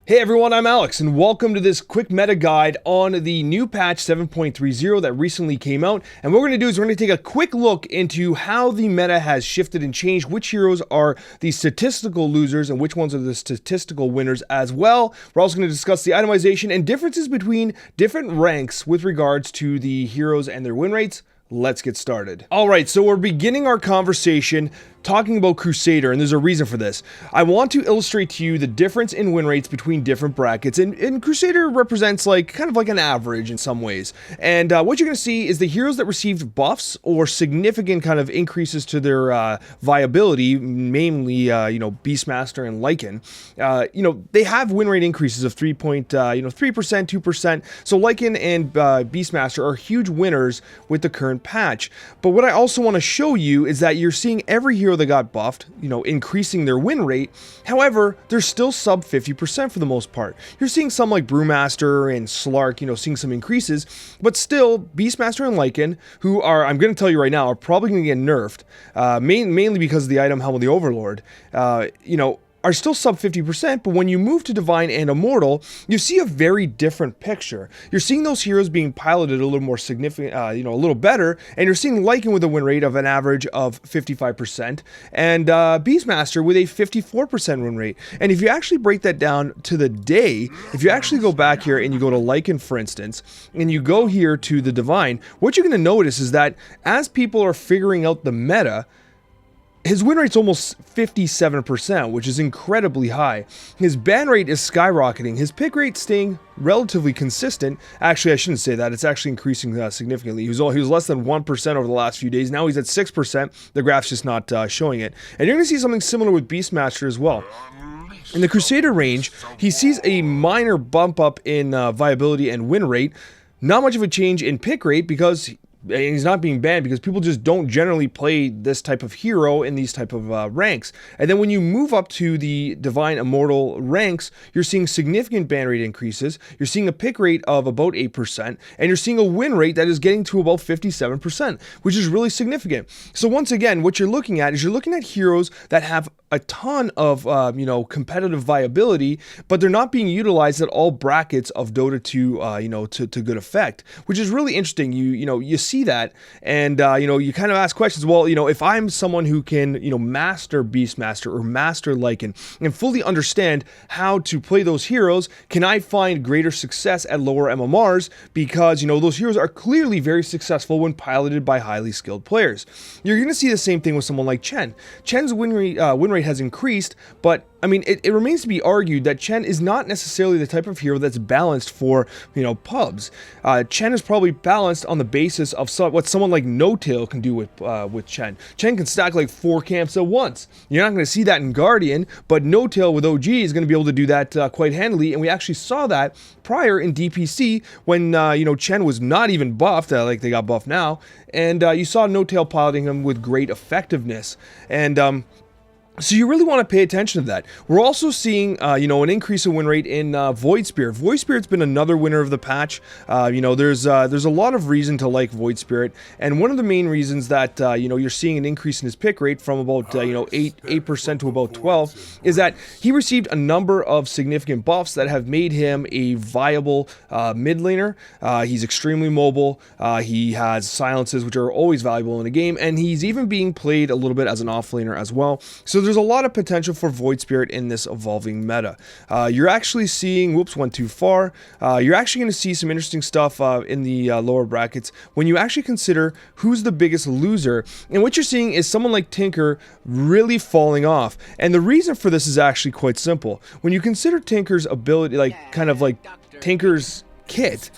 Hey everyone, I'm Alex, and welcome to this quick meta guide on the new patch 7.30 that recently came out. And what we're going to do is we're going to take a quick look into how the meta has shifted and changed, which heroes are the statistical losers and which ones are the statistical winners as well. We're also going to discuss the itemization and differences between different ranks with regards to the heroes and their win rates. Let's get started. All right, so we're beginning our conversation talking about Crusader, and there's a reason for this. I want to illustrate to you the difference in win rates between different brackets, and Crusader represents kind of like an average in some ways. And what you're going to see is the heroes that received buffs or significant kind of increases to their viability, mainly Beastmaster and Lycan. They have win rate increases of 3%, 2%. So Lycan and Beastmaster are huge winners with the current patch. But what I also want to show you is that you're seeing every hero that got buffed, increasing their win rate. However, they're still sub 50% for the most part. You're seeing some like Brewmaster and Slark, seeing some increases, but still Beastmaster and Lycan, who are, I'm going to tell you right now, are probably going to get nerfed, mainly because of the item Helm of the Overlord, are still sub 50%, but when you move to Divine and Immortal, you see a very different picture. You're seeing those heroes being piloted a little more significant, a little better, and you're seeing Lycan with a win rate of an average of 55%, and Beastmaster with a 54% win rate. And if you actually break that down to the day, if you actually go back here and you go to Lycan, for instance, and you go here to the Divine, what you're going to notice is that as people are figuring out the meta, his win rate's almost 57%, which is incredibly high. His ban rate is skyrocketing. His pick rate staying relatively consistent. Actually, I shouldn't say that. It's actually increasing significantly. He was less than 1% over the last few days. Now he's at 6%. The graph's just not showing it. And you're going to see something similar with Beastmaster as well. In the Crusader range, he sees a minor bump up in viability and win rate. Not much of a change in pick rate because he's not being banned because people just don't generally play this type of hero in these type of ranks. And then when you move up to the Divine Immortal ranks, you're seeing significant ban rate increases. You're seeing a pick rate of about 8%, and you're seeing a win rate that is getting to about 57%, which is really significant. So once again, what you're looking at is you're looking at heroes that have a ton of competitive viability, but they're not being utilized at all brackets of Dota to good effect, which is really interesting. You see that, and you kind of ask questions. Well, if I'm someone who can master Beastmaster or master Lycan and fully understand how to play those heroes, can I find greater success at lower MMRs? Because those heroes are clearly very successful when piloted by highly skilled players. You're going to see the same thing with someone like Chen. Chen's win rate has increased, but it remains to be argued that Chen is not necessarily the type of hero that's balanced for pubs. Chen is probably balanced on the basis of what someone like No-Tail can do with Chen. Chen can stack like 4 camps at once. You're not going to see that in Guardian, but No-Tail with OG is going to be able to do that quite handily, and we actually saw that prior in DPC when Chen was not even buffed, like they got buffed now, and you saw No-Tail piloting him with great effectiveness. And so you really want to pay attention to that. We're also seeing, an increase in win rate in Void Spirit. Void Spirit's been another winner of the patch. There's a lot of reason to like Void Spirit, and one of the main reasons that you're seeing an increase in his pick rate from about 8% to about 12 is that he received a number of significant buffs that have made him a viable mid laner. He's extremely mobile. He has silences, which are always valuable in a game, and he's even being played a little bit as an off laner as well. So there's a lot of potential for Void Spirit in this evolving meta. You're actually seeing, went too far. You're actually going to see some interesting stuff in the lower brackets when you actually consider who's the biggest loser. And what you're seeing is someone like Tinker really falling off. And the reason for this is actually quite simple. When you consider Tinker's ability, Tinker's kit,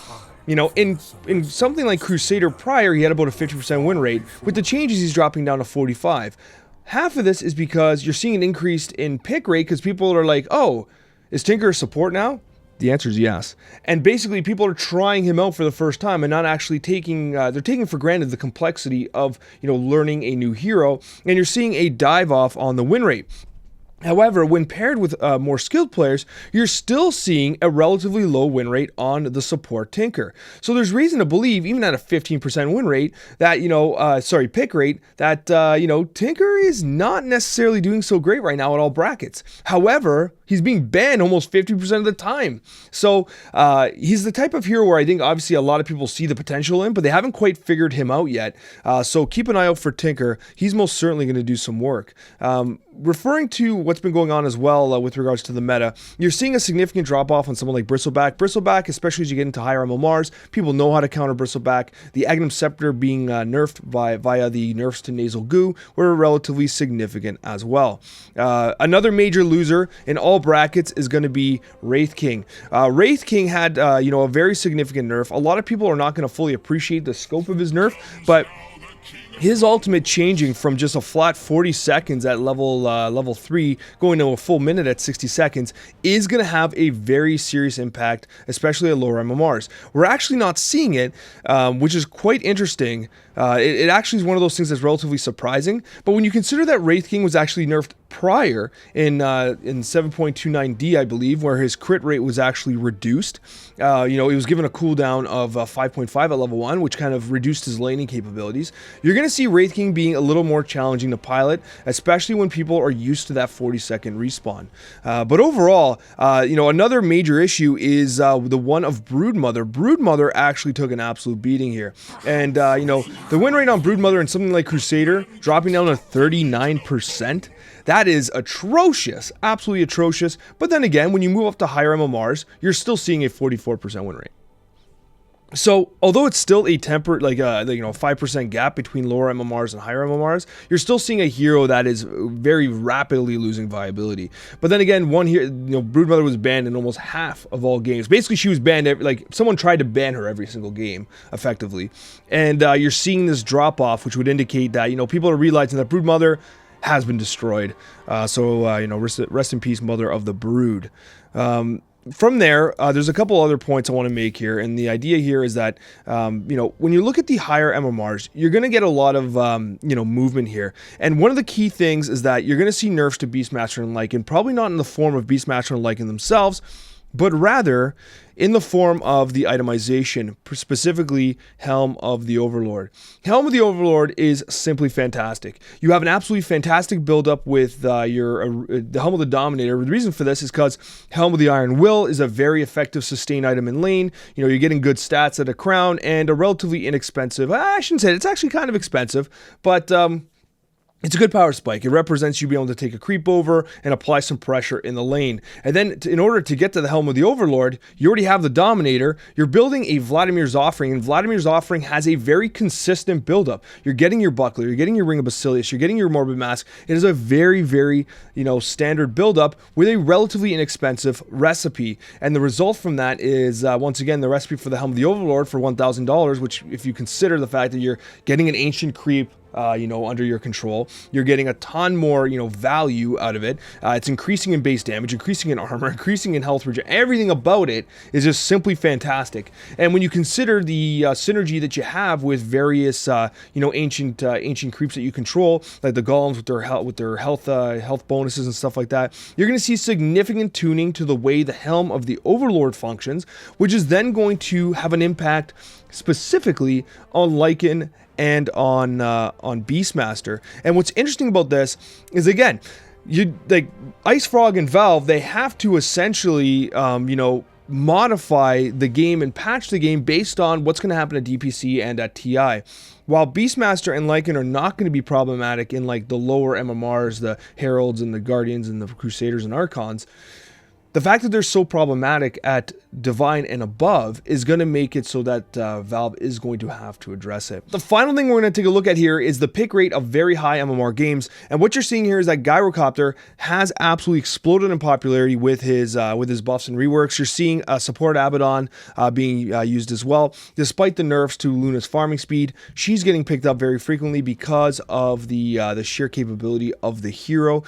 in something like Crusader prior, he had about a 50% win rate. With the changes, he's dropping down to 45. Half of this is because you're seeing an increase in pick rate because people are like, oh, is Tinker a support now? The answer is yes. And basically people are trying him out for the first time and not actually taking, they're taking for granted the complexity of, learning a new hero. And you're seeing a dive off on the win rate. However, when paired with more skilled players, you're still seeing a relatively low win rate on the support Tinker. So there's reason to believe, even at a 15% win rate, that, pick rate, that, Tinker is not necessarily doing so great right now at all brackets. However, he's being banned almost 50% of the time. So he's the type of hero where I think obviously a lot of people see the potential in, but they haven't quite figured him out yet. So keep an eye out for Tinker. He's most certainly going to do some work. Referring to what's been going on as well with regards to the meta, you're seeing a significant drop-off on someone like Bristleback. Bristleback, especially as you get into higher MMRs, people know how to counter Bristleback. The Agnum Scepter being nerfed via the nerfs to Nasal Goo were relatively significant as well. Another major loser in all brackets is going to be Wraith King. Wraith King had a very significant nerf. A lot of people are not going to fully appreciate the scope of his nerf, but his ultimate changing from just a flat 40 seconds at level 3 going to a full minute at 60 seconds is going to have a very serious impact, especially at lower MMRs. We're actually not seeing it, which is quite interesting. It actually is one of those things that's relatively surprising, but when you consider that Wraith King was actually nerfed prior in 7.29D, I believe, where his crit rate was actually reduced. He was given a cooldown of 5.5 at level 1, which kind of reduced his laning capabilities. You're going to see Wraith King being a little more challenging to pilot, especially when people are used to that 40-second respawn. But overall, another major issue is the one of Broodmother. Broodmother actually took an absolute beating here. And, the win rate on Broodmother and something like Crusader dropping down to 39%. That is atrocious, absolutely atrocious. But then again, when you move up to higher MMRs, you're still seeing a 44% win rate. So, although it's still a tempered, 5% gap between lower MMRs and higher MMRs, you're still seeing a hero that is very rapidly losing viability. But then again, Broodmother was banned in almost half of all games. Basically, she was banned, someone tried to ban her every single game, effectively. And you're seeing this drop-off, which would indicate that, people are realizing that Broodmother has been destroyed. Rest in peace, Mother of the Brood. From there, there's a couple other points I want to make here, and the idea here is that, when you look at the higher MMRs, you're going to get a lot of, movement here. And one of the key things is that you're going to see nerfs to Beastmaster and Lycan, probably not in the form of Beastmaster and Lycan themselves, but rather in the form of the itemization, specifically Helm of the Overlord. Helm of the Overlord is simply fantastic. You have an absolutely fantastic build-up with the Helm of the Dominator. The reason for this is because Helm of the Iron Will is a very effective sustain item in lane. You're getting good stats at a crown and a relatively inexpensive, I shouldn't say it, it's actually kind of expensive, but it's a good power spike. It represents you being able to take a creep over and apply some pressure in the lane. And then in order to get to the Helm of the Overlord, you already have the Dominator. You're building a Vladimir's Offering, and Vladimir's Offering has a very consistent buildup. You're getting your Buckler, you're getting your Ring of Basilius, you're getting your Morbid Mask. It is a very, very, standard buildup with a relatively inexpensive recipe. And the result from that is, once again, the recipe for the Helm of the Overlord for $1,000, which if you consider the fact that you're getting an Ancient Creep, under your control, you're getting a ton more, value out of it. It's increasing in base damage, increasing in armor, increasing in health regen. Everything about it is just simply fantastic. And when you consider the synergy that you have with various, ancient creeps that you control, like the golems with their health bonuses and stuff like that, you're going to see significant tuning to the way the Helm of the Overlord functions, which is then going to have an impact specifically on Lycan and on Beastmaster. And what's interesting about this is, again, Ice Frog and Valve, they have to essentially modify the game and patch the game based on what's going to happen at DPC and at TI. While Beastmaster and Lycan are not going to be problematic in the lower MMRs, the Heralds and the Guardians and the Crusaders and Archons, the fact that they're so problematic at Divine and above is going to make it so that Valve is going to have to address it. The final thing we're going to take a look at here is the pick rate of very high MMR games, and what you're seeing here is that Gyrocopter has absolutely exploded in popularity with his buffs and reworks. You're seeing support Abaddon being used as well. Despite the nerfs to Luna's farming speed, she's getting picked up very frequently because of the sheer capability of the hero.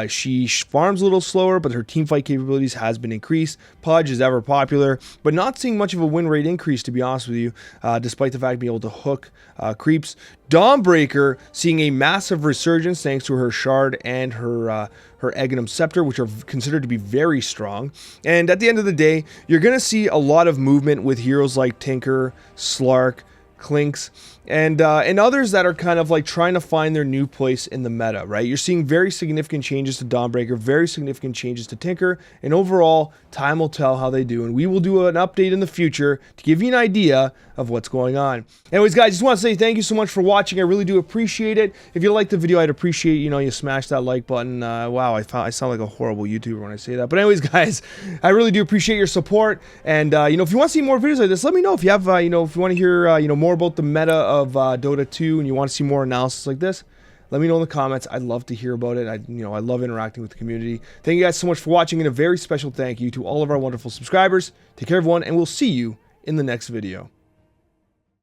She farms a little slower, but her teamfight capabilities has been increased. Pudge is ever popular. popular, but not seeing much of a win rate increase, to be honest with you, despite the fact of being able to hook creeps. Dawnbreaker seeing a massive resurgence thanks to her shard and her Aghanim Scepter, which are considered to be very strong. And at the end of the day, you're going to see a lot of movement with heroes like Tinker, Slark, Clinks, and others that are kind of like trying to find their new place in the meta, right? You're seeing very significant changes to Dawnbreaker, very significant changes to Tinker, and overall, time will tell how they do, and we will do an update in the future to give you an idea of what's going on. Anyways, guys, just want to say thank you so much for watching. I really do appreciate it. If you liked the video, I'd appreciate, you smash that like button. Wow, I sound like a horrible YouTuber when I say that. But anyways, guys, I really do appreciate your support. And, if you want to see more videos like this, let me know. If you have, if you want to hear, more about the meta of Dota 2 and you want to see more analysis like this, let me know in the comments. I'd love to hear about it. I love interacting with the community. Thank you guys so much for watching, and a very special thank you to all of our wonderful subscribers. Take care, everyone, and we'll see you in the next video.